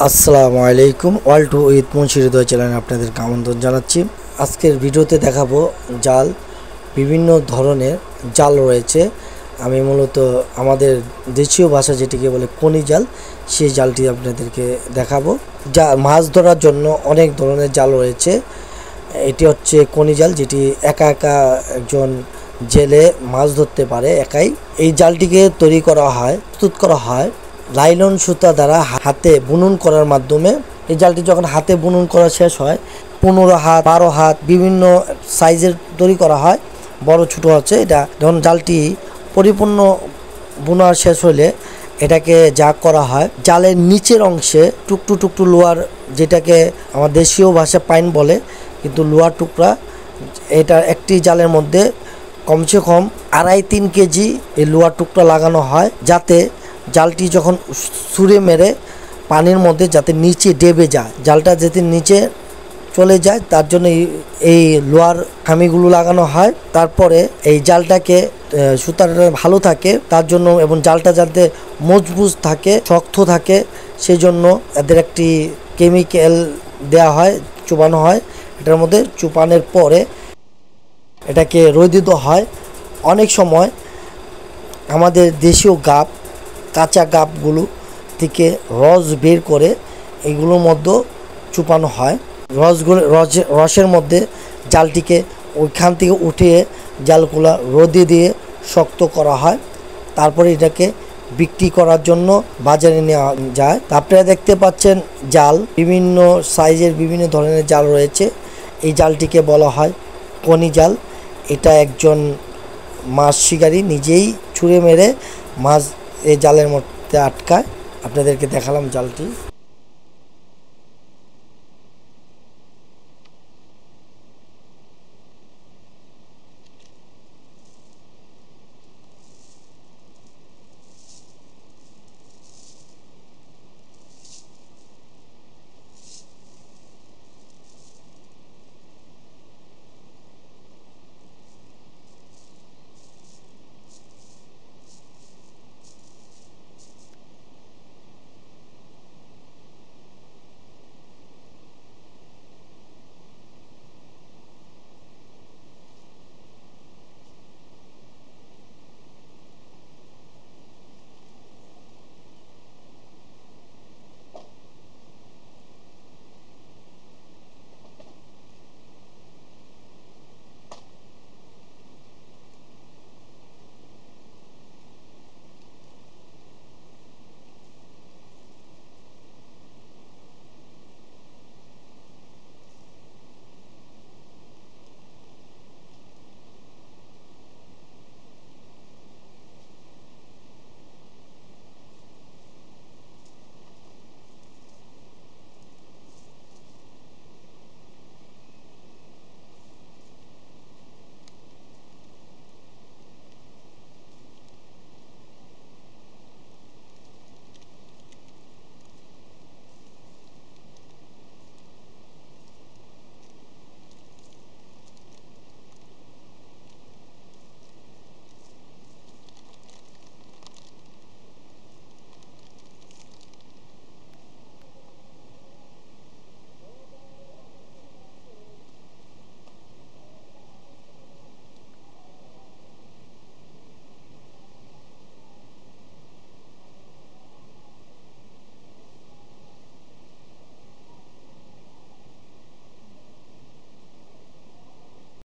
আসসালামু আলাইকুম। World to with মুন্সিহৃদয় চ্যানেলে আপনাদেরকে আমন্ত্রণ জানাচ্ছি। আজকের ভিডিওতে দেখাবো জাল। বিভিন্ন ধরনের জাল রয়েছে। আমি মূলত আমাদের দেশীয় ভাষা যেটিকে বলে কোনি জাল, সেই জালটি আপনাদেরকে দেখাবো। যা মাছ ধরার জন্য অনেক ধরনের জাল রয়েছে। এটি হচ্ছে কোনি জাল, যেটি একা একা একজন জেলে মাছ ধরতে পারে একাই। এই জালটিকে তৈরি করা হয়, প্রস্তুত করা হয় লাইলন সুতা দ্বারা হাতে বুনন করার মাধ্যমে। এই জালটি যখন হাতে বুনন করা শেষ হয়, 15 হাত 12 হাত বিভিন্ন সাইজের তৈরি করা হয়, বড় ছোট আছে। এটা যখন জালটি পরিপূর্ণ বোনা শেষ হলে এটাকে যা করা হয়, জালের নিচের অংশে টুকটু টুকটু লোহার, যেটাকে আমার দেশীয় ভাষা পাইন বলে, কিন্তু লোহার টুকরা, এটা একটি জালের মধ্যে কমসে কম 2.5-3 কেজি এই লোহার টুকরা লাগানো হয়, যাতে জালটি যখন ছুঁড়ে মেরে পানির মধ্যে যাতে নিচে ডেবে যায়, জালটা যাতে নিচে চলে যায়, তার জন্য এই লোহার খামিগুলো লাগানো হয়। তারপরে এই জালটাকে সুতাটা ভালো থাকে তার জন্য, এবং জালটা যাতে মজবুত থাকে, শক্ত থাকে, সেই জন্য এদের একটি কেমিক্যাল দেওয়া হয়, চুবানো হয়। এটার মধ্যে চুপানোর পরে এটাকে রোদে দিতে হয়। অনেক সময় আমাদের দেশীয় গাব, কাঁচা গাবগুলো থেকে রস বের করে এগুলোর মধ্যে চুপানো হয়। রসের মধ্যে জালটিকে ওইখান থেকে উঠিয়ে জালগুলা রোদে দিয়ে শক্ত করা হয়। তারপরে এটাকে বিক্রি করার জন্য বাজারে নেওয়া যায়। আপনারা দেখতে পাচ্ছেন জাল, বিভিন্ন সাইজের বিভিন্ন ধরনের জাল রয়েছে। এই জালটিকে বলা হয় কোনি জাল। এটা একজন মাছ শিকারী নিজেই ছুঁড়ে মেরে মাছ এই জালের মধ্যে আটকায়। আপনাদেরকে দেখালাম জালটি।